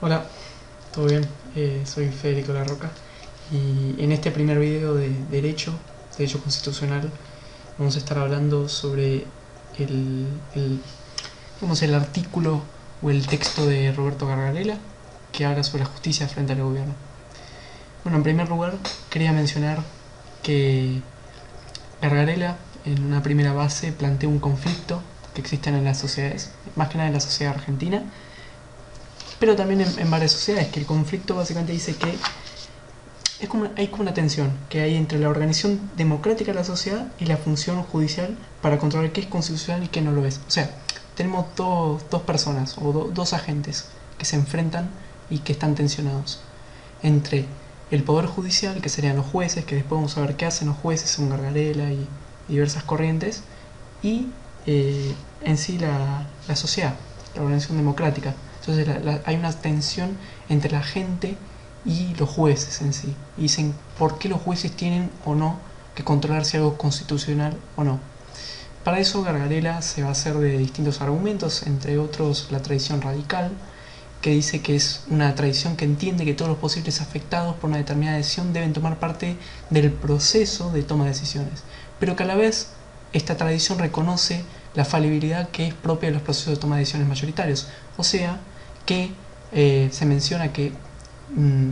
Hola, ¿todo bien? Soy Federico Larroca y en este primer video de Derecho Constitucional, vamos a estar hablando sobre el, el, el artículo o el texto de Roberto Gargarella que habla sobre la justicia frente al gobierno. Bueno, en primer lugar, quería mencionar que Gargarella, en una primera base, plantea un conflicto que existe en las sociedades, más que nada en la sociedad argentina, pero también en varias sociedades, que el conflicto básicamente dice que hay como una tensión que hay entre la organización democrática de la sociedad y la función judicial para controlar qué es constitucional y qué no lo es. O sea, tenemos dos personas o dos agentes que se enfrentan y que están tensionados. Entre el poder judicial, que serían los jueces, que después vamos a ver qué hacen los jueces según Gargarella y diversas corrientes, y en sí la sociedad, la organización democrática. Entonces hay una tensión entre la gente y los jueces en sí. Y dicen por qué los jueces tienen o no que controlar si algo es constitucional o no. Para eso Gargarella se va a hacer de distintos argumentos, entre otros la tradición radical, que dice que es una tradición que entiende que todos los posibles afectados por una determinada decisión deben tomar parte del proceso de toma de decisiones, pero que a la vez esta tradición reconoce la falibilidad que es propia de los procesos de toma de decisiones mayoritarios, o sea que se menciona que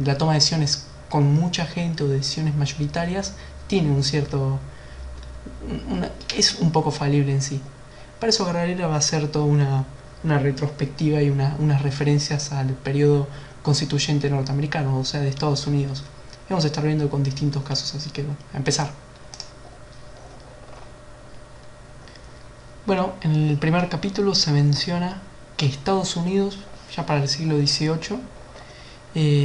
la toma de decisiones con mucha gente o decisiones mayoritarias tiene un cierto... es un poco falible en sí. Para eso Gargarella va a hacer toda una retrospectiva y unas referencias al periodo constituyente norteamericano, o sea, de Estados Unidos. Y vamos a estar viendo con distintos casos, así que bueno, a empezar. Bueno, en el primer capítulo se menciona que Estados Unidos, ya para el siglo XVIII,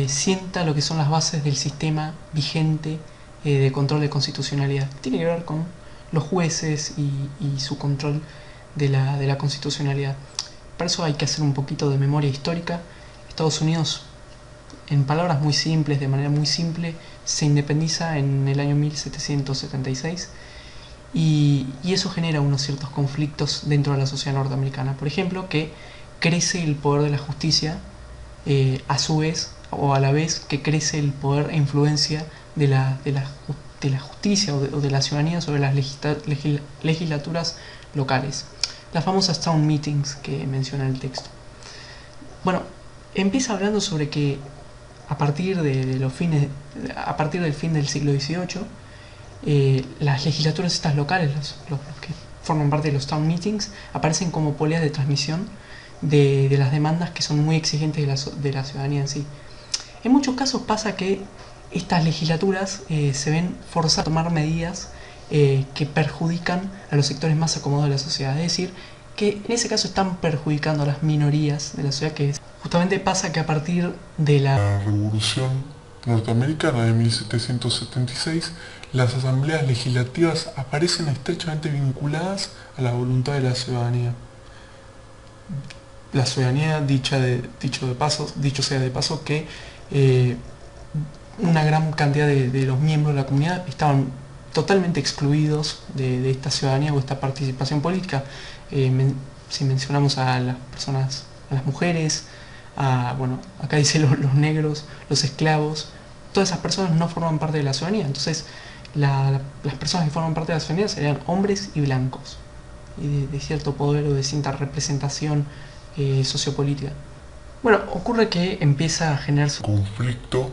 sienta lo que son las bases del sistema vigente de control de constitucionalidad. Tiene que ver con los jueces y su control de la constitucionalidad. Para eso hay que hacer un poquito de memoria histórica. Estados Unidos, en palabras muy simples, de manera muy simple, se independiza en el año 1776 y eso genera unos ciertos conflictos dentro de la sociedad norteamericana. Por ejemplo, que crece el poder de la justicia a su vez o a la vez que crece el poder e influencia de la justicia o de la ciudadanía sobre las legislaturas locales. Las famosas town meetings que menciona el texto. Bueno, empieza hablando sobre que a partir del fin del siglo XVIII, las legislaturas estas locales, los que forman parte de los town meetings, aparecen como poleas de transmisión de las demandas que son muy exigentes de la ciudadanía en sí. En muchos casos pasa que estas legislaturas se ven forzadas a tomar medidas que perjudican a los sectores más acomodados de la sociedad. Es decir, que en ese caso están perjudicando a las minorías de la sociedad, que justamente pasa que a partir de la Revolución Norteamericana de 1776, las asambleas legislativas aparecen estrechamente vinculadas a la voluntad de la ciudadanía. La ciudadanía, dicho sea de paso, que una gran cantidad de los miembros de la comunidad estaban totalmente excluidos de esta ciudadanía o esta participación política. Si mencionamos a las personas, a las mujeres, bueno, acá dice los negros, los esclavos, todas esas personas no forman parte de la ciudadanía. Entonces las personas que forman parte de la ciudadanía serían hombres y blancos, y de cierto poder o de cierta representación sociopolítica. Bueno, ocurre que empieza a generarse conflicto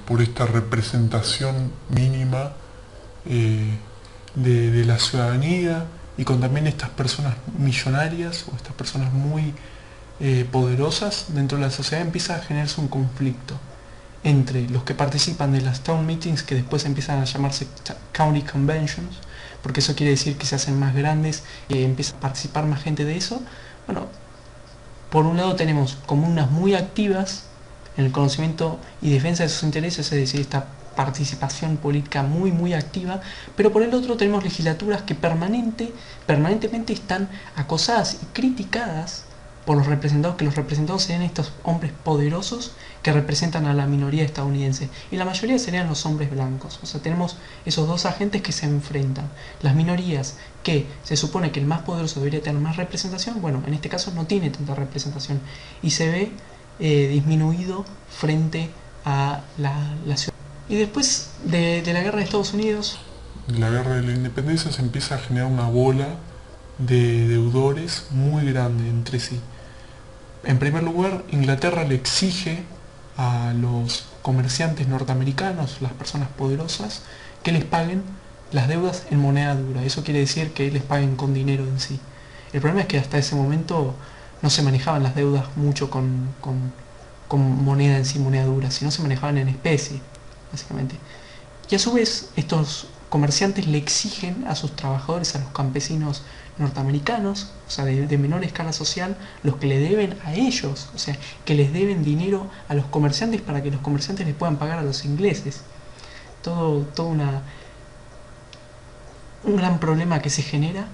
por esta representación mínima de la ciudadanía y con también estas personas millonarias o estas personas muy poderosas dentro de la sociedad. Empieza a generarse un conflicto entre los que participan de las town meetings, que después empiezan a llamarse county conventions, porque eso quiere decir que se hacen más grandes y empieza a participar más gente de eso. Bueno, por un lado tenemos comunas muy activas en el conocimiento y defensa de sus intereses, es decir, esta participación política muy activa, pero por el otro tenemos legislaturas que permanentemente están acosadas y criticadas por los representados, que los representados serían estos hombres poderosos que representan a la minoría estadounidense, y la mayoría serían los hombres blancos. O sea, tenemos esos dos agentes que se enfrentan. Las minorías, que se supone que el más poderoso debería tener más representación, bueno, en este caso no tiene tanta representación, y se ve disminuido frente a la ciudad. Y después de la guerra de Estados Unidos, la guerra de la independencia, se empieza a generar una bola de deudores muy grande entre sí. En primer lugar, Inglaterra le exige a los comerciantes norteamericanos, las personas poderosas, que les paguen las deudas en moneda dura. Eso quiere decir que les paguen con dinero en sí. El problema es que hasta ese momento no se manejaban las deudas mucho con moneda en sí, moneda dura, sino se manejaban en especie, básicamente. Y a su vez, estos comerciantes le exigen a sus trabajadores, a los campesinos norteamericanos, o sea, de menor escala social, los que le deben a ellos, o sea, que les deben dinero a los comerciantes para que los comerciantes les puedan pagar a los ingleses. Todo un gran problema que se genera,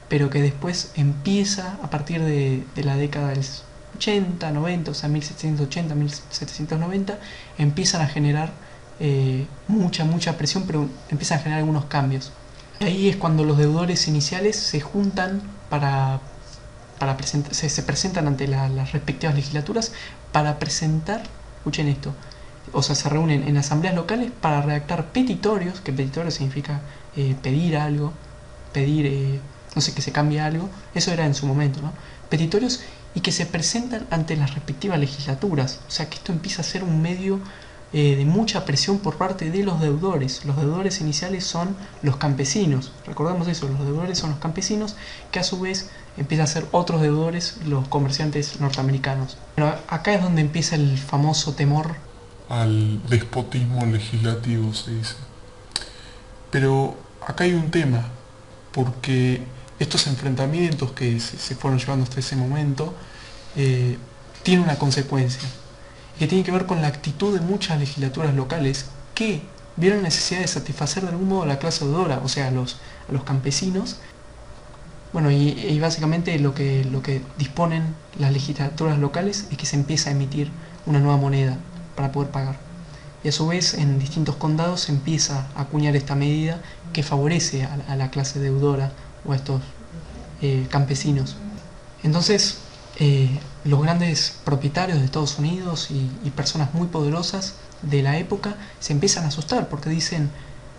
pero que después empieza a partir de la década del 80, 90, o sea, 1780, 1790, empiezan a generar mucha presión, pero empiezan a generar algunos cambios. Y ahí es cuando los deudores iniciales se juntan se presentan ante las respectivas legislaturas para presentar, escuchen esto, o sea, se reúnen en asambleas locales para redactar petitorios, que petitorio significa pedir algo, no sé, que se cambie algo, eso era en su momento, ¿no? Petitorios, y que se presentan ante las respectivas legislaturas, o sea que esto empieza a ser un medio de mucha presión por parte de los deudores. Los deudores iniciales son los campesinos, recordamos eso, los deudores son los campesinos, que a su vez empiezan a ser otros deudores, los comerciantes norteamericanos. Pero acá es donde empieza el famoso temor al despotismo legislativo, se dice. Pero acá hay un tema, porque estos enfrentamientos que se fueron llevando hasta ese momento tienen una consecuencia, que tiene que ver con la actitud de muchas legislaturas locales que vieron la necesidad de satisfacer de algún modo a la clase deudora, o sea, a los campesinos. Bueno, y básicamente lo que disponen las legislaturas locales es que se empieza a emitir una nueva moneda para poder pagar. Y a su vez en distintos condados se empieza a acuñar esta medida que favorece a la clase deudora o a estos campesinos. Entonces, los grandes propietarios de Estados Unidos y personas muy poderosas de la época se empiezan a asustar porque dicen,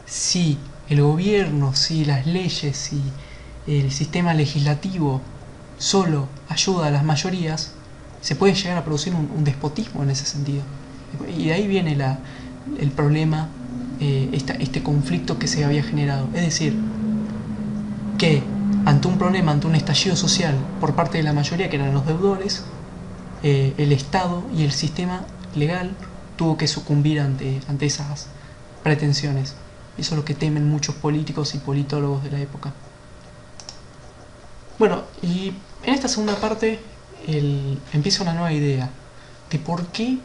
si el gobierno, si las leyes, si el sistema legislativo solo ayuda a las mayorías, se puede llegar a producir un despotismo en ese sentido. Y de ahí viene el problema, este conflicto que se había generado. Es decir, que ante un problema, ante un estallido social por parte de la mayoría, que eran los deudores, el Estado y el sistema legal tuvo que sucumbir ante esas pretensiones. Eso es lo que temen muchos políticos y politólogos de la época. Bueno, y en esta segunda parte empieza una nueva idea de por qué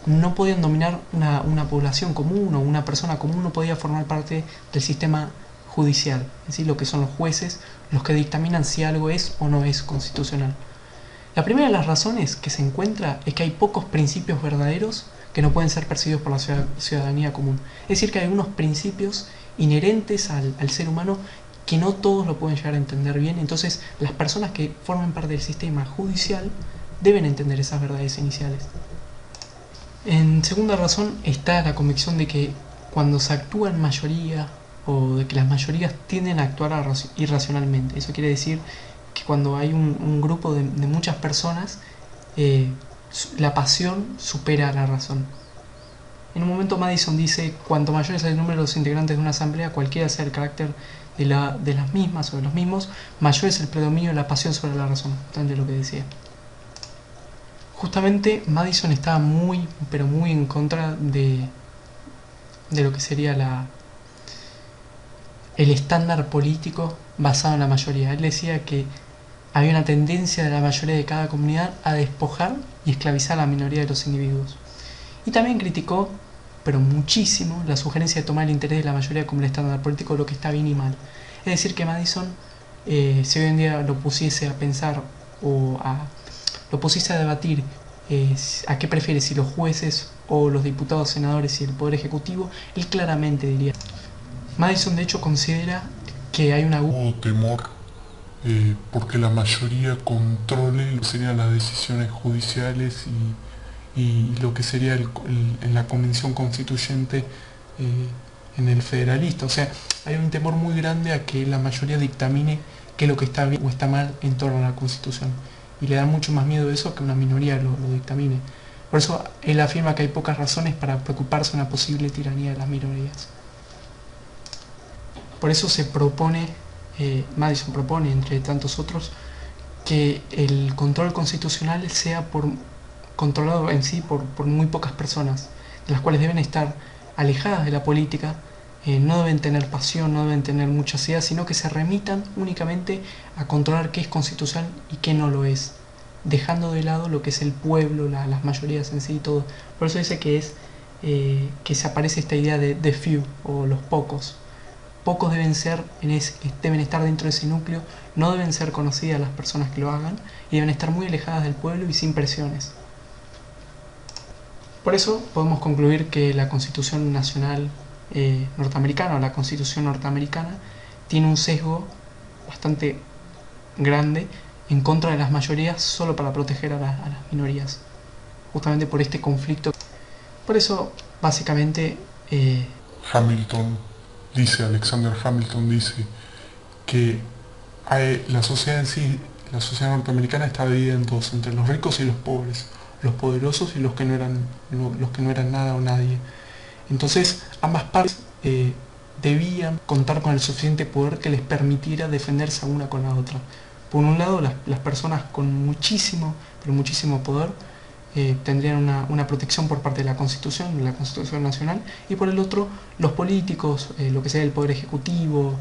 no podían dominar una población común, o una persona común no podía formar parte del sistema judicial, es decir, lo que son los jueces, los que dictaminan si algo es o no es constitucional. La primera de las razones que se encuentra es que hay pocos principios verdaderos que no pueden ser percibidos por la ciudadanía común. Es decir, que hay algunos principios inherentes al ser humano que no todos lo pueden llegar a entender bien. Entonces, las personas que forman parte del sistema judicial deben entender esas verdades iniciales. En segunda razón está la convicción de que cuando se actúa en mayoría, o de que las mayorías tienden a actuar irracionalmente. Eso quiere decir que cuando hay un grupo de muchas personas, la pasión supera a la razón. En un momento Madison dice, cuanto mayor es el número de los integrantes de una asamblea, cualquiera sea el carácter de las mismas o de los mismos, mayor es el predominio de la pasión sobre la razón, justamente lo que decía. Justamente Madison estaba muy, pero muy en contra de lo que sería el estándar político basado en la mayoría. Él decía que había una tendencia de la mayoría de cada comunidad a despojar y esclavizar a la minoría de los individuos. Y también criticó, pero muchísimo, la sugerencia de tomar el interés de la mayoría como el estándar político, lo que está bien y mal. Es decir, que Madison, si hoy en día lo pusiese a pensar o lo pusiese a debatir a qué prefiere, si los jueces o los diputados, senadores y el poder ejecutivo, él claramente diría. Madison de hecho considera que hay temor porque la mayoría controle lo que serían las decisiones judiciales y lo que sería en la convención constituyente en el federalista. O sea, hay un temor muy grande a que la mayoría dictamine qué es lo que está bien o está mal en torno a la Constitución. Y le da mucho más miedo eso que una minoría lo dictamine. Por eso él afirma que hay pocas razones para preocuparse de una posible tiranía de las minorías. Por eso se propone, Madison propone, entre tantos otros, que el control constitucional sea controlado en sí por muy pocas personas, de las cuales deben estar alejadas de la política, no deben tener pasión, no deben tener muchas ideas, sino que se remitan únicamente a controlar qué es constitucional y qué no lo es, dejando de lado lo que es el pueblo, las mayorías en sí y todo. Por eso dice que se aparece esta idea de the few, o los pocos. Pocos deben estar dentro de ese núcleo, no deben ser conocidas las personas que lo hagan y deben estar muy alejadas del pueblo y sin presiones. Por eso podemos concluir que la Constitución Nacional norteamericana o la Constitución norteamericana tiene un sesgo bastante grande en contra de las mayorías solo para proteger a las minorías, justamente por este conflicto. Por eso, básicamente, Alexander Hamilton dice que la sociedad en sí, la sociedad norteamericana está dividida en dos, entre los ricos y los pobres, los poderosos y los que no eran nada o nadie. Entonces, ambas partes debían contar con el suficiente poder que les permitiera defenderse una con la otra. Por un lado, las personas con muchísimo, pero muchísimo poder tendrían una protección por parte de la Constitución Nacional, y por el otro, los políticos, lo que sea el Poder Ejecutivo,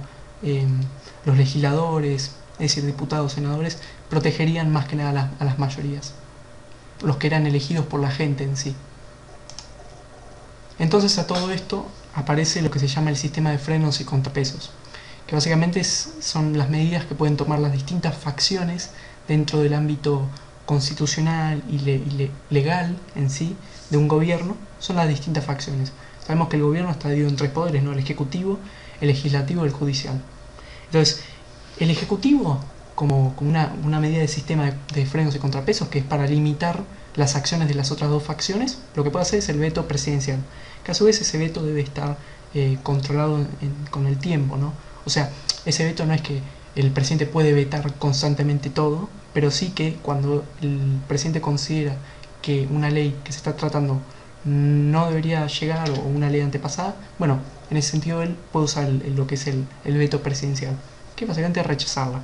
los legisladores, es decir, diputados, senadores, protegerían más que nada a las mayorías, los que eran elegidos por la gente en sí. Entonces a todo esto aparece lo que se llama el sistema de frenos y contrapesos, que básicamente son las medidas que pueden tomar las distintas facciones dentro del ámbito constitucional y legal en sí de un gobierno. Son las distintas facciones. Sabemos que el gobierno está dividido en tres poderes, ¿no? El ejecutivo, el legislativo y el judicial. Entonces, el ejecutivo, como una medida de sistema de frenos y contrapesos, que es para limitar las acciones de las otras dos facciones, lo que puede hacer es el veto presidencial, que a su vez ese veto debe estar controlado con el tiempo, ¿no? O sea, ese veto no es que el presidente puede vetar constantemente todo, pero sí que cuando el presidente considera que una ley que se está tratando no debería llegar, o una ley antepasada, bueno, en ese sentido él puede usar lo que es el veto presidencial, que básicamente es rechazarla.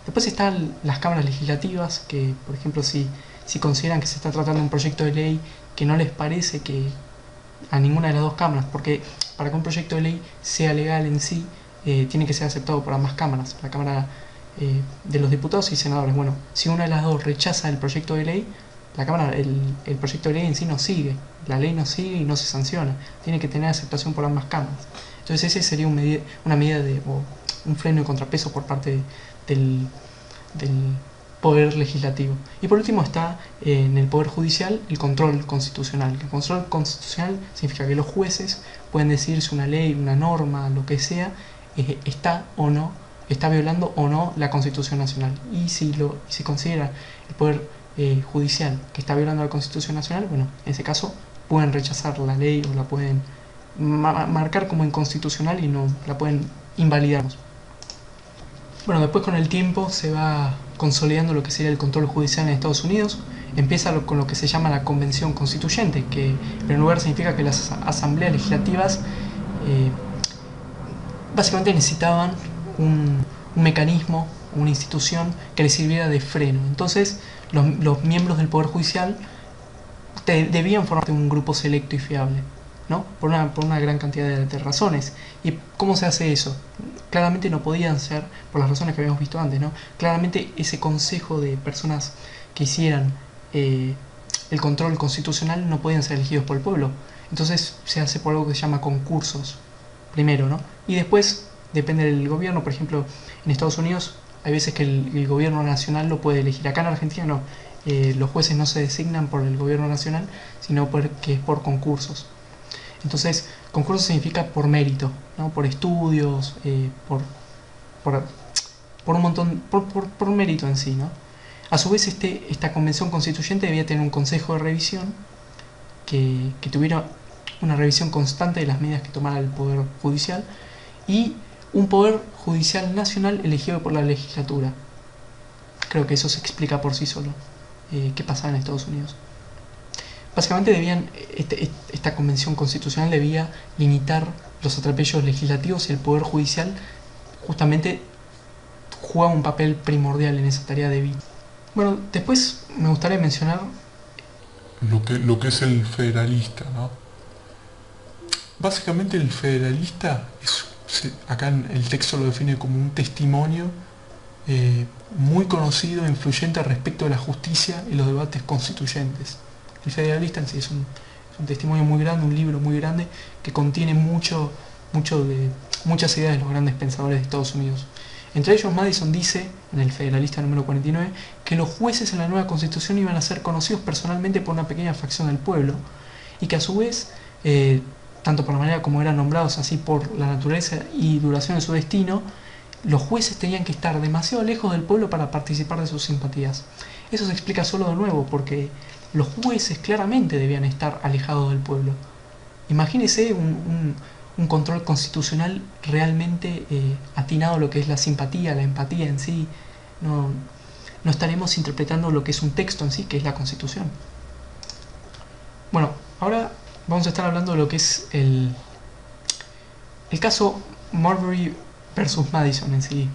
Después están las cámaras legislativas, que por ejemplo si consideran que se está tratando un proyecto de ley que no les parece que a ninguna de las dos cámaras, porque para que un proyecto de ley sea legal en sí, tiene que ser aceptado por ambas cámaras, la Cámara de los Diputados y Senadores. Bueno, si una de las dos rechaza el proyecto de ley, la Cámara, el proyecto de ley en sí no sigue, la ley no sigue y no se sanciona, tiene que tener aceptación por ambas cámaras. Entonces ese sería una medida o un freno y contrapeso por parte del poder legislativo. Y por último está en el poder judicial el control constitucional. El control constitucional significa que los jueces pueden decidir si una ley, una norma, lo que sea, está violando o no la Constitución Nacional. Y si considera el poder judicial que está violando la Constitución Nacional, bueno, en ese caso pueden rechazar la ley o la pueden marcar como inconstitucional y no la pueden invalidar. Bueno, después con el tiempo se va consolidando lo que sería el control judicial en Estados Unidos. Empieza con lo que se llama la Convención Constituyente, que en primer lugar significa que las asambleas legislativas básicamente necesitaban un mecanismo, una institución que les sirviera de freno. Entonces los miembros del Poder Judicial debían formar un grupo selecto y fiable, ¿no? Por una gran cantidad de razones. ¿Y cómo se hace eso? Claramente no podían ser por las razones que habíamos visto antes, ¿no? Claramente ese consejo de personas que hicieran el control constitucional no podían ser elegidos por el pueblo. Entonces se hace por algo que se llama concursos, primero, ¿no? Y después depende del gobierno. Por ejemplo, en Estados Unidos hay veces que el gobierno nacional lo puede elegir. Acá en Argentina no. Los jueces no se designan por el gobierno nacional, sino que es por concursos. Entonces, concurso significa por mérito, ¿no? Por estudios, por un montón, por mérito en sí, ¿no? A su vez, esta convención constituyente debía tener un consejo de revisión que tuviera una revisión constante de las medidas que tomara el Poder Judicial y un Poder Judicial Nacional elegido por la legislatura. Creo que eso se explica por sí solo qué pasaba en Estados Unidos. Básicamente esta convención constitucional debía limitar los atropellos legislativos y el Poder Judicial justamente jugaba un papel primordial en esa tarea de vida. Bueno, después me gustaría mencionar lo que es el federalista, ¿no? Básicamente el federalista acá en el texto lo define como un testimonio muy conocido e influyente respecto de la justicia y los debates constituyentes. El federalista en sí es un testimonio muy grande, un libro muy grande que contiene muchas ideas de los grandes pensadores de Estados Unidos. Entre ellos, Madison dice, en el Federalista número 49, que los jueces en la nueva Constitución iban a ser conocidos personalmente por una pequeña facción del pueblo y que a su vez, tanto por la manera como eran nombrados, así por la naturaleza y duración de su destino, los jueces tenían que estar demasiado lejos del pueblo para participar de sus simpatías. Eso se explica solo de nuevo, porque los jueces claramente debían estar alejados del pueblo. Imagínese un control constitucional realmente atinado a lo que es la simpatía, la empatía en sí. No estaremos interpretando lo que es un texto en sí, que es la Constitución. Bueno, ahora vamos a estar hablando de lo que es el caso Marbury versus Madison en sí.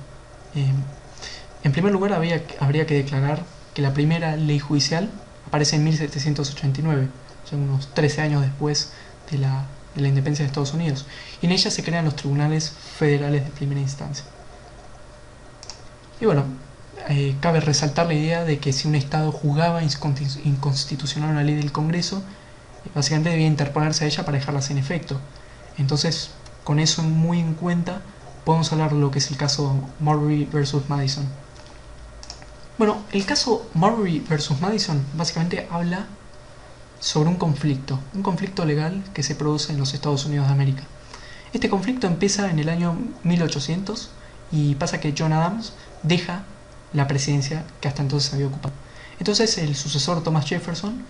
En primer lugar, habría que declarar que la primera ley judicial aparece en 1789, o sea, unos 13 años después de la independencia de Estados Unidos, y en ella se crean los tribunales federales de primera instancia. Y bueno, cabe resaltar la idea de que si un Estado juzgaba inconstitucional una ley del Congreso, básicamente debía interponerse a ella para dejarla sin efecto. Entonces, con eso muy en cuenta, podemos hablar de lo que es el caso Marbury versus Madison. Bueno, el caso Marbury versus Madison básicamente habla sobre un conflicto legal que se produce en los Estados Unidos de América. Este conflicto empieza en el año 1800 y pasa que John Adams deja la presidencia que hasta entonces había ocupado. Entonces el sucesor Thomas Jefferson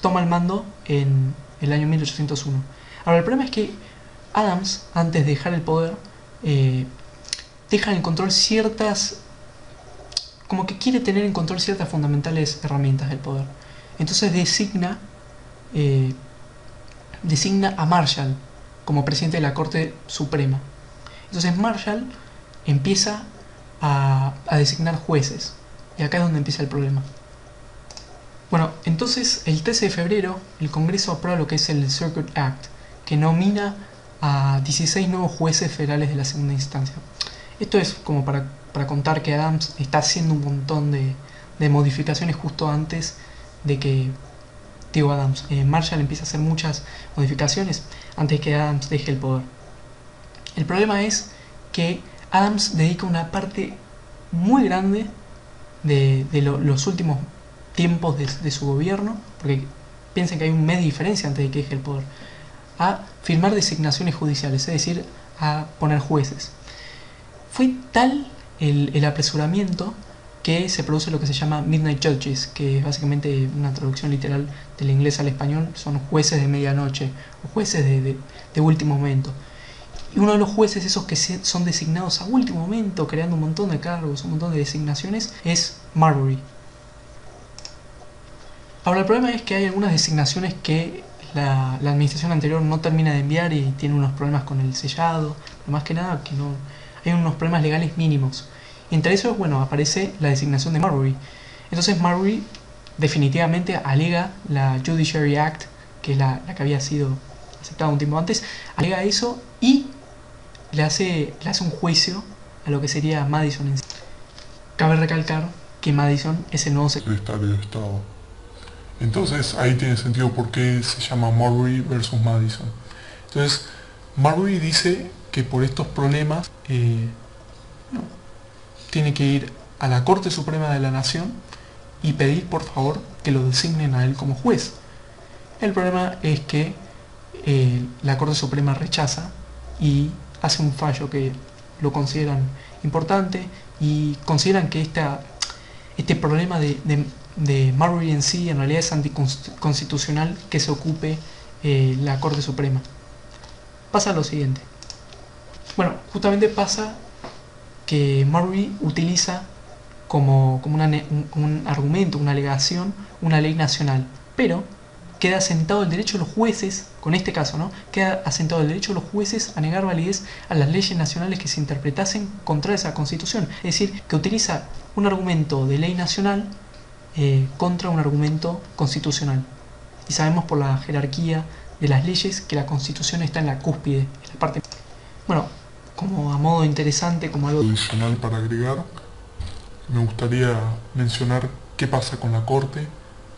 toma el mando en el año 1801. Ahora el problema es que Adams, antes de dejar el poder, deja en control como que quiere tener en control ciertas fundamentales herramientas del poder. Entonces designa a Marshall como presidente de la Corte Suprema. Entonces Marshall empieza a designar jueces, y acá es donde empieza el problema. Bueno, entonces el 13 de febrero el Congreso aprueba lo que es el Circuit Act, que nomina a 16 nuevos jueces federales de la segunda instancia. Esto es como para contar que Adams está haciendo un montón de modificaciones justo antes de que Marshall empieza a hacer muchas modificaciones antes de que Adams deje el poder. El problema es que Adams dedica una parte muy grande de los últimos tiempos de su gobierno, porque piensen que hay un mes de diferencia antes de que deje el poder, a firmar designaciones judiciales, es decir, a poner jueces. Fue tal el apresuramiento que se produce lo que se llama Midnight Judges, que es básicamente una traducción literal del inglés al español, son jueces de medianoche o jueces de último momento. Y uno de los jueces esos que son designados a último momento, creando un montón de cargos, un montón de designaciones, es Marbury. Ahora el problema es que hay algunas designaciones que la administración anterior no termina de enviar y tiene unos problemas con el sellado, pero más que nada que no hay unos problemas legales mínimos. Y entre esos, bueno, aparece la designación de Marbury. Entonces Marbury definitivamente alega la Judiciary Act, que es la que había sido aceptada un tiempo antes, alega eso y le hace un juicio a lo que sería Madison en sí. Cabe recalcar que Madison es el nuevo secretario de Estado. Entonces ahí tiene sentido por qué se llama Marbury versus Madison. Entonces Marbury dice que por estos problemas tiene que ir a la Corte Suprema de la Nación y pedir por favor que lo designen a él como juez. El problema es que la Corte Suprema rechaza y hace un fallo que lo consideran importante y consideran que este problema de Marbury en sí en realidad es anticonstitucional que se ocupe la Corte Suprema. Pasa lo siguiente. Bueno, justamente pasa que Marbury utiliza como un argumento, una alegación, una ley nacional, pero queda asentado el derecho de los jueces, con este caso, ¿no? Queda asentado el derecho de los jueces a negar validez a las leyes nacionales que se interpretasen contrarias a la Constitución. Es decir, que utiliza un argumento de ley nacional contra un argumento constitucional. Y sabemos por la jerarquía de las leyes que la Constitución está en la cúspide, en la parte. Bueno, como a modo interesante, como algo adicional para agregar, me gustaría mencionar qué pasa con la Corte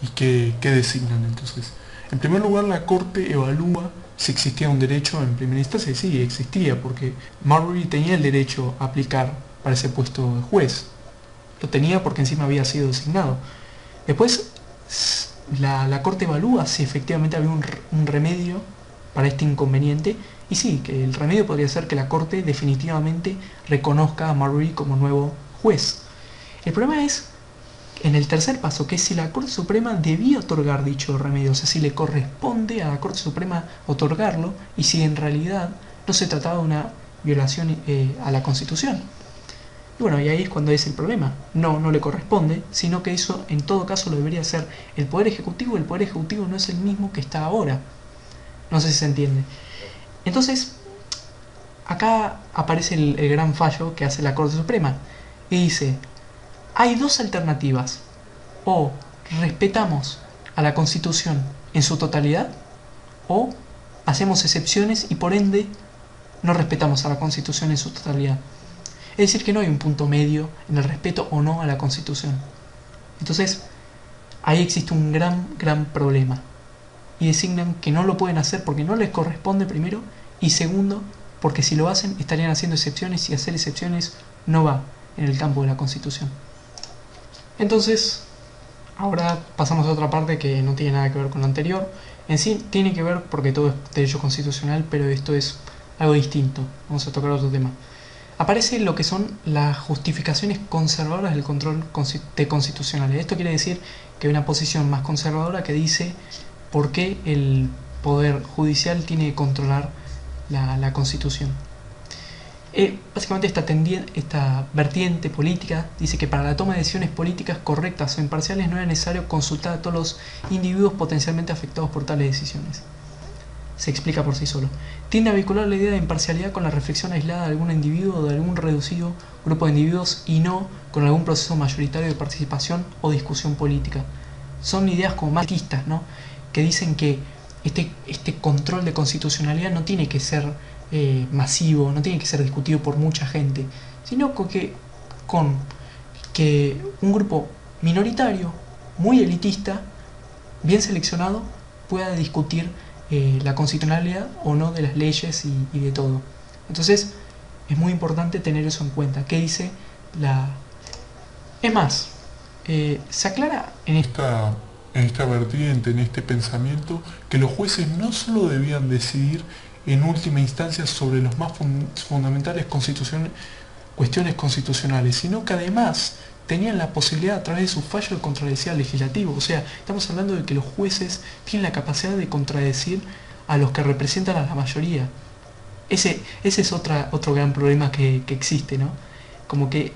y qué designan. Entonces, en primer lugar, la Corte evalúa si existía un derecho en primera instancia, y sí, existía, porque Marbury tenía el derecho a aplicar para ese puesto de juez. Lo tenía porque encima había sido designado. Después, la Corte evalúa si efectivamente había un remedio para este inconveniente, y sí, que el remedio podría ser que la Corte definitivamente reconozca a Marbury como nuevo juez. El problema es en el tercer paso, que es si la Corte Suprema debía otorgar dicho remedio, o sea, si le corresponde a la Corte Suprema otorgarlo, y si en realidad no se trataba de una violación a la Constitución. Y bueno, y ahí es cuando es el problema. No le corresponde, sino que eso en todo caso lo debería hacer el Poder Ejecutivo. El Poder Ejecutivo no es el mismo que está ahora. No sé si se entiende. Entonces, acá aparece el gran fallo que hace la Corte Suprema. Y dice, hay dos alternativas. O respetamos a la Constitución en su totalidad, o hacemos excepciones y por ende no respetamos a la Constitución en su totalidad. Es decir, que no hay un punto medio en el respeto o no a la Constitución. Entonces, ahí existe un gran problema. Y designan que no lo pueden hacer porque no les corresponde, primero, y segundo, porque si lo hacen estarían haciendo excepciones, y hacer excepciones no va en el campo de la Constitución. Entonces, ahora pasamos a otra parte que no tiene nada que ver con lo anterior. En sí tiene que ver porque todo es derecho constitucional, pero esto es algo distinto. Vamos a tocar otro tema. Aparece lo que son las justificaciones conservadoras del control de constitucionalidad. Esto quiere decir que hay una posición más conservadora que dice por qué el Poder Judicial tiene que controlar la Constitución. Básicamente esta vertiente política dice que para la toma de decisiones políticas correctas o imparciales no era necesario consultar a todos los individuos potencialmente afectados por tales decisiones. Se explica por sí solo. Tiende a vincular la idea de imparcialidad con la reflexión aislada de algún individuo o de algún reducido grupo de individuos y no con algún proceso mayoritario de participación o discusión política. Son ideas como más elitistas, ¿no? Que dicen que este control de constitucionalidad no tiene que ser masivo, no tiene que ser discutido por mucha gente, sino con que un grupo minoritario, muy elitista, bien seleccionado, pueda discutir la constitucionalidad o no de las leyes y de todo. Entonces es muy importante tener eso en cuenta. ¿Qué dice la...? Es más, se aclara en esta vertiente, en este pensamiento, que los jueces no solo debían decidir en última instancia sobre los más fundamentales cuestiones constitucionales, sino que además tenían la posibilidad a través de su fallo de contradecir al legislativo. O sea, estamos hablando de que los jueces tienen la capacidad de contradecir a los que representan a la mayoría. Ese es otro gran problema que existe, ¿no? Como que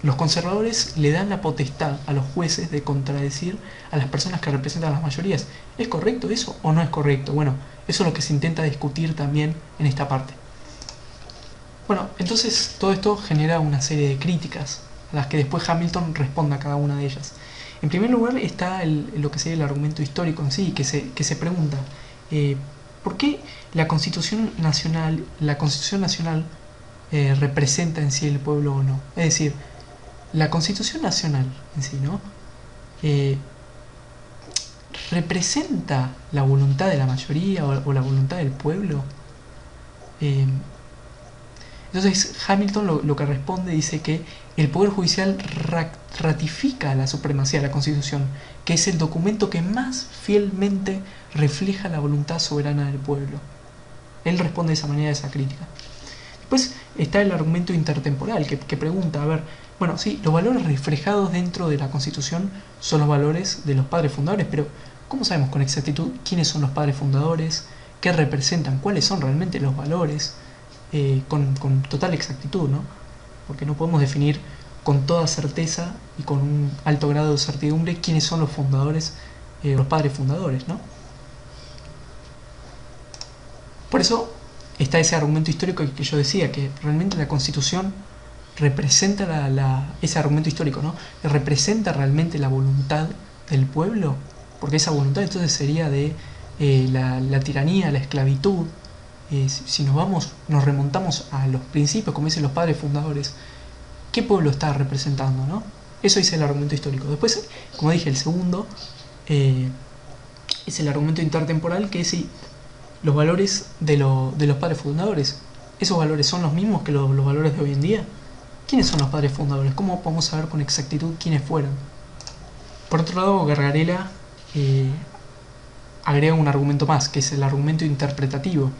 los conservadores le dan la potestad a los jueces de contradecir a las personas que representan a las mayorías. ¿Es correcto eso o no es correcto? Bueno, eso es lo que se intenta discutir también en esta parte. Bueno, entonces todo esto genera una serie de críticas a las que después Hamilton responde a cada una de ellas. En primer lugar está lo que sería el argumento histórico en sí, que se pregunta ¿por qué la Constitución Nacional representa en sí el pueblo o no? Es decir, la Constitución Nacional en sí, ¿no? ¿Representa la voluntad de la mayoría o la voluntad del pueblo? Entonces Hamilton lo que responde dice que el Poder Judicial ratifica la supremacía de la Constitución, que es el documento que más fielmente refleja la voluntad soberana del pueblo. Él responde de esa manera a esa crítica. Después está el argumento intertemporal que pregunta, a ver, bueno, sí, los valores reflejados dentro de la Constitución son los valores de los padres fundadores, pero ¿cómo sabemos con exactitud quiénes son los padres fundadores? ¿Qué representan? ¿Cuáles son realmente los valores? Con total exactitud, ¿no? Porque no podemos definir con toda certeza y con un alto grado de certidumbre quiénes son los fundadores, los padres fundadores, ¿no? Por eso está ese argumento histórico que yo decía, que realmente la Constitución representa ese argumento histórico, ¿no? Representa realmente la voluntad del pueblo, porque esa voluntad entonces sería de la tiranía, la esclavitud. Si nos remontamos a los principios, como dicen los padres fundadores, ¿qué pueblo está representando, no? Eso es el argumento histórico. Después, como dije, el segundo es el argumento intertemporal, que es si los valores de los padres fundadores, ¿esos valores son los mismos que los valores de hoy en día? ¿Quiénes son los padres fundadores? ¿Cómo podemos saber con exactitud quiénes fueron? Por otro lado, Gargarella agrega un argumento más, que es el argumento interpretativo,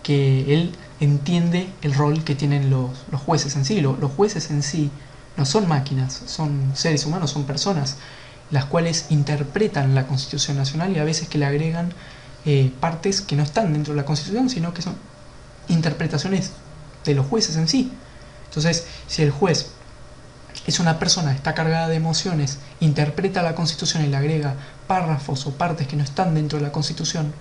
que él entiende el rol que tienen los jueces en sí. Los jueces en sí no son máquinas, son seres humanos, son personas, las cuales interpretan la Constitución Nacional y a veces que le agregan partes que no están dentro de la Constitución, sino que son interpretaciones de los jueces en sí. Entonces, si el juez es una persona, está cargada de emociones, interpreta la Constitución y le agrega párrafos o partes que no están dentro de la Constitución,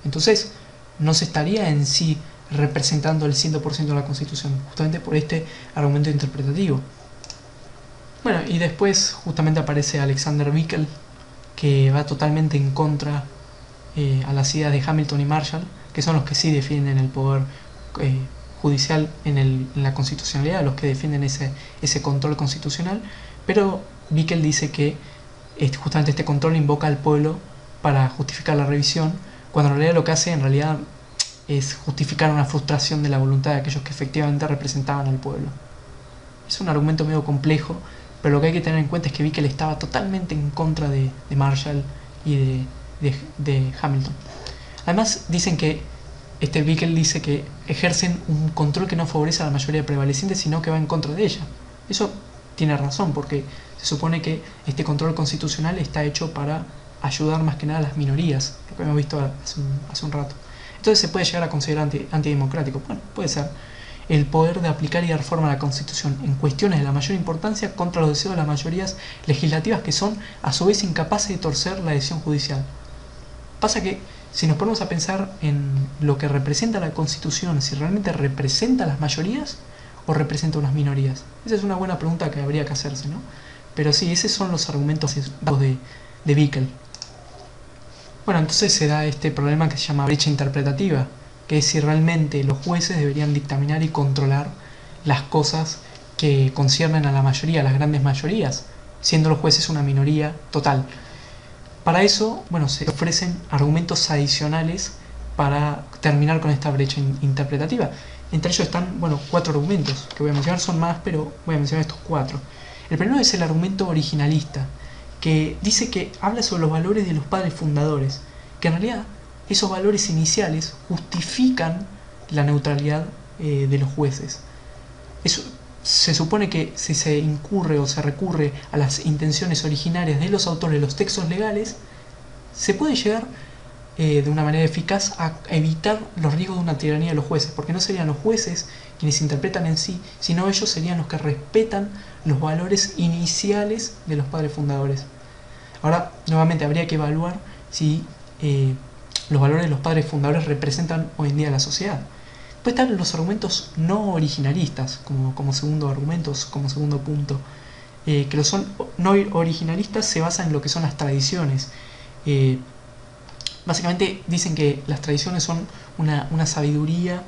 entonces no se estaría en sí representando el 100% de la Constitución, justamente por este argumento interpretativo. Bueno, y después justamente aparece Alexander Bickel, que va totalmente en contra a las ideas de Hamilton y Marshall, que son los que sí defienden el poder judicial en la constitucionalidad, los que defienden ese control constitucional, pero Bickel dice que justamente este control invoca al pueblo para justificar la revisión, cuando en realidad lo que hace en realidad es justificar una frustración de la voluntad de aquellos que efectivamente representaban al pueblo. Es un argumento medio complejo, pero lo que hay que tener en cuenta es que Bickel estaba totalmente en contra de Marshall y de Hamilton. Además dicen que Bickel dice que ejercen un control que no favorece a la mayoría prevaleciente, sino que va en contra de ella. Eso tiene razón, porque se supone que este control constitucional está hecho para ayudar más que nada a las minorías, lo que hemos visto hace un rato. Entonces se puede llegar a considerar antidemocrático. Bueno, puede ser el poder de aplicar y dar forma a la Constitución en cuestiones de la mayor importancia contra los deseos de las mayorías legislativas, que son a su vez incapaces de torcer la decisión judicial. Pasa que si nos ponemos a pensar en lo que representa la Constitución, si realmente representa a las mayorías o representa a unas minorías, esa es una buena pregunta que habría que hacerse, ¿no? Pero sí, esos son los argumentos de Bickel. Bueno, entonces se da este problema que se llama brecha interpretativa, que es si realmente los jueces deberían dictaminar y controlar las cosas que conciernen a la mayoría, a las grandes mayorías, siendo los jueces una minoría total. Para eso, bueno, se ofrecen argumentos adicionales para terminar con esta brecha interpretativa. Entre ellos están, bueno, 4 argumentos que voy a mencionar, son más, pero voy a mencionar estos 4. El primero es el argumento originalista, que dice que habla sobre los valores de los padres fundadores, que en realidad esos valores iniciales justifican la neutralidad de los jueces. Eso, se supone que si se incurre o se recurre a las intenciones originarias de los autores de los textos legales, se puede llegar de una manera eficaz a evitar los riesgos de una tiranía de los jueces, porque no serían los jueces quienes interpretan en sí, sino ellos serían los que respetan los valores iniciales de los padres fundadores. Ahora, nuevamente, habría que evaluar si los valores de los padres fundadores representan hoy en día a la sociedad. Después están los argumentos no originalistas, como segundo argumento, como segundo punto. Que los son no originalistas se basan en lo que son las tradiciones. Básicamente dicen que las tradiciones son una sabiduría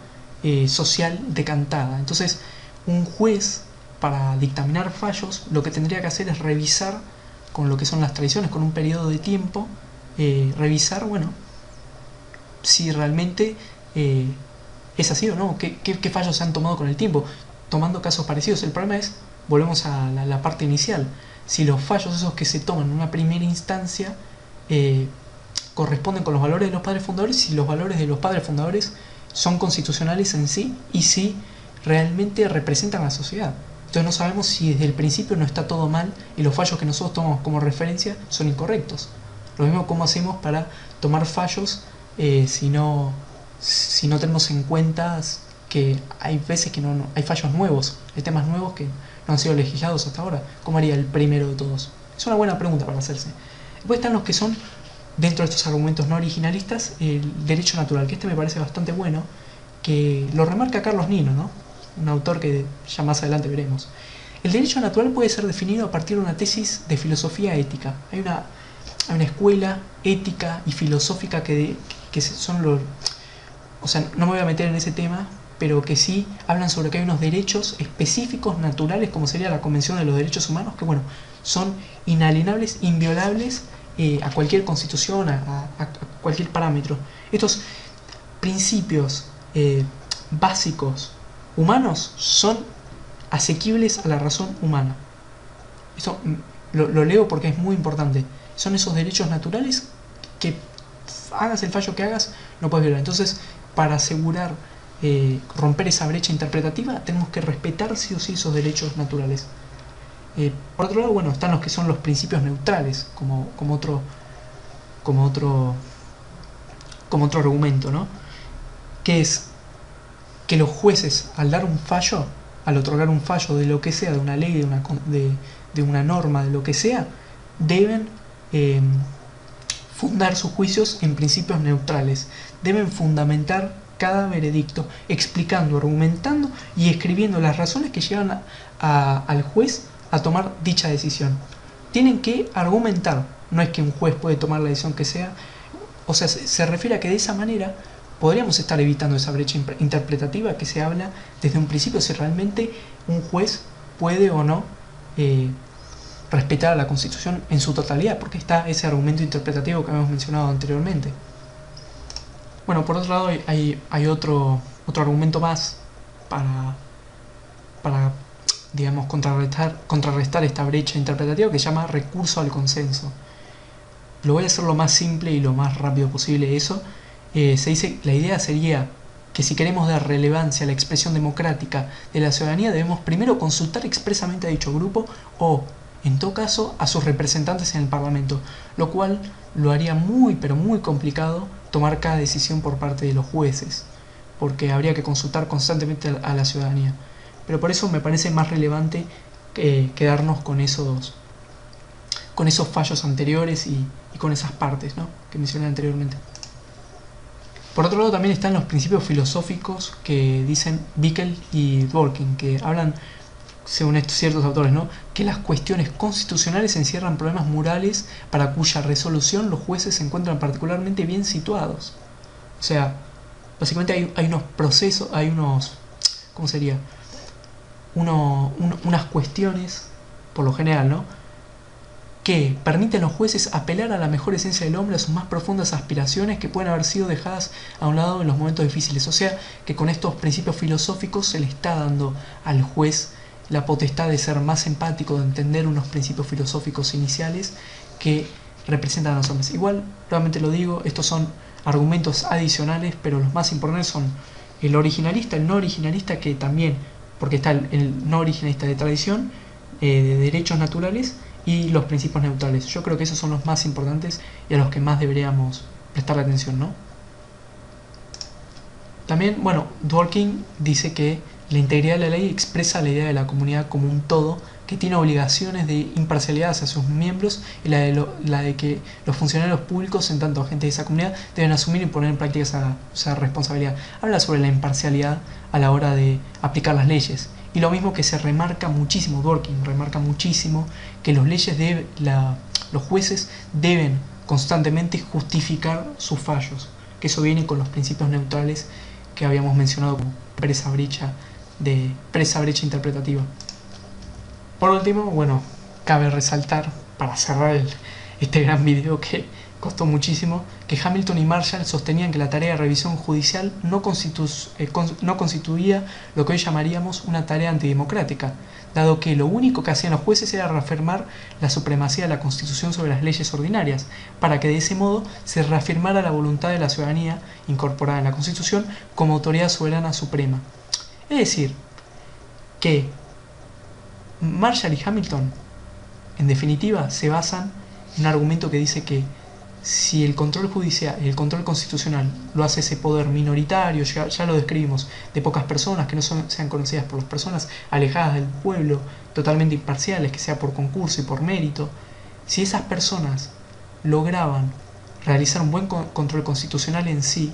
social decantada. Entonces, un juez, para dictaminar fallos, lo que tendría que hacer es revisar con lo que son las tradiciones, con un periodo de tiempo, revisar, bueno, si realmente es así o no, qué fallos se han tomado con el tiempo, tomando casos parecidos. El problema es, volvemos a la parte inicial, si los fallos esos que se toman en una primera instancia corresponden con los valores de los padres fundadores, si los valores de los padres fundadores son constitucionales en sí, y si realmente representan a la sociedad. Entonces no sabemos si desde el principio no está todo mal y los fallos que nosotros tomamos como referencia son incorrectos. Lo mismo cómo hacemos para tomar fallos si no tenemos en cuenta que hay veces que no hay fallos nuevos, hay temas nuevos que no han sido legislados hasta ahora. ¿Cómo haría el primero de todos? Es una buena pregunta para hacerse. Después están los que son, dentro de estos argumentos no originalistas, el derecho natural, que este me parece bastante bueno, que lo remarca Carlos Nino, ¿no? Un autor que ya más adelante veremos. El derecho natural puede ser definido a partir de una tesis de filosofía ética. Hay una escuela ética y filosófica que son los... O sea, no me voy a meter en ese tema, pero que sí hablan sobre que hay unos derechos específicos, naturales, como sería la Convención de los Derechos Humanos, que bueno, son inalienables, inviolables a cualquier constitución, a cualquier parámetro. Estos principios básicos humanos son asequibles a la razón humana. Esto lo leo porque es muy importante. Son esos derechos naturales que hagas el fallo que hagas, no puedes violar. Entonces, para asegurar romper esa brecha interpretativa, tenemos que respetar sí o sí esos derechos naturales. Por otro lado, bueno, están los que son los principios neutrales, como otro argumento, ¿no? Que es que los jueces, al dar un fallo, al otorgar un fallo de lo que sea, de una ley, de una norma, de lo que sea, deben fundar sus juicios en principios neutrales. Deben fundamentar cada veredicto, explicando, argumentando y escribiendo las razones que llevan al juez a tomar dicha decisión. Tienen que argumentar, no es que un juez puede tomar la decisión que sea, o sea, se refiere a que de esa manera podríamos estar evitando esa brecha interpretativa que se habla desde un principio, si realmente un juez puede o no respetar a la Constitución en su totalidad, porque está ese argumento interpretativo que habíamos mencionado anteriormente. Bueno, por otro lado hay otro argumento más para digamos, contrarrestar esta brecha interpretativa, que se llama recurso al consenso. Lo voy a hacer lo más simple y lo más rápido posible eso. Se dice, la idea sería que si queremos dar relevancia a la expresión democrática de la ciudadanía, debemos primero consultar expresamente a dicho grupo o, en todo caso, a sus representantes en el Parlamento, lo cual lo haría muy, pero muy complicado tomar cada decisión por parte de los jueces, porque habría que consultar constantemente a la ciudadanía. Pero por eso me parece más relevante quedarnos con esos fallos anteriores y con esas partes, ¿no?, que mencioné anteriormente. Por otro lado también están los principios filosóficos que dicen Bickel y Dworkin, que hablan, según ciertos autores, ¿no?, que las cuestiones constitucionales encierran problemas morales para cuya resolución los jueces se encuentran particularmente bien situados. O sea, básicamente hay unos procesos, hay unos... ¿cómo sería? Unas cuestiones, por lo general, ¿no?, que permiten a los jueces apelar a la mejor esencia del hombre, a sus más profundas aspiraciones que pueden haber sido dejadas a un lado en los momentos difíciles. O sea, que con estos principios filosóficos se le está dando al juez la potestad de ser más empático, de entender unos principios filosóficos iniciales que representan a los hombres. Igual, nuevamente lo digo, estos son argumentos adicionales, pero los más importantes son el originalista, el no originalista, que también, porque está el no originalista de tradición, de derechos naturales, y los principios neutrales. Yo creo que esos son los más importantes y a los que más deberíamos prestar atención, ¿no? También, bueno, Dworkin dice que la integridad de la ley expresa la idea de la comunidad como un todo que tiene obligaciones de imparcialidad hacia sus miembros, y la de que los funcionarios públicos, en tanto agentes de esa comunidad, deben asumir y poner en práctica esa responsabilidad. Habla sobre la imparcialidad a la hora de aplicar las leyes. Y lo mismo que se remarca muchísimo, Dworkin remarca muchísimo que los jueces deben constantemente justificar sus fallos, que eso viene con los principios neutrales que habíamos mencionado como presa brecha interpretativa. Por último, bueno, cabe resaltar, para cerrar este gran video que costó muchísimo, que Hamilton y Marshall sostenían que la tarea de revisión judicial no constituía lo que hoy llamaríamos una tarea antidemocrática, dado que lo único que hacían los jueces era reafirmar la supremacía de la Constitución sobre las leyes ordinarias, para que de ese modo se reafirmara la voluntad de la ciudadanía incorporada en la Constitución como autoridad soberana suprema. Es decir, que Marshall y Hamilton, en definitiva, se basan en un argumento que dice que si el control judicial, el control constitucional, lo hace ese poder minoritario, ya lo describimos, de pocas personas, que no sean conocidas por las personas, alejadas del pueblo, totalmente imparciales, que sea por concurso y por mérito, si esas personas lograban realizar un buen control constitucional en sí,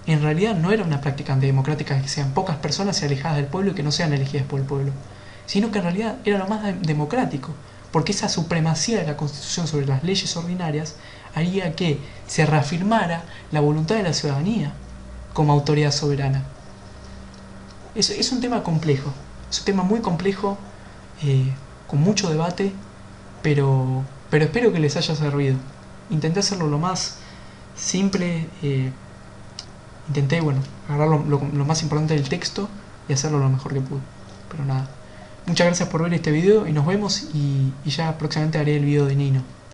en realidad no era una práctica antidemocrática que sean pocas personas y alejadas del pueblo y que no sean elegidas por el pueblo, sino que en realidad era lo más democrático, porque esa supremacía de la Constitución sobre las leyes ordinarias haría que se reafirmara la voluntad de la ciudadanía como autoridad soberana. Es un tema complejo, es un tema muy complejo, con mucho debate, pero espero que les haya servido. Intenté hacerlo lo más simple, intenté, agarrar lo más importante del texto y hacerlo lo mejor que pude, pero nada. Muchas gracias por ver este video y nos vemos, y ya próximamente haré el video de Nino.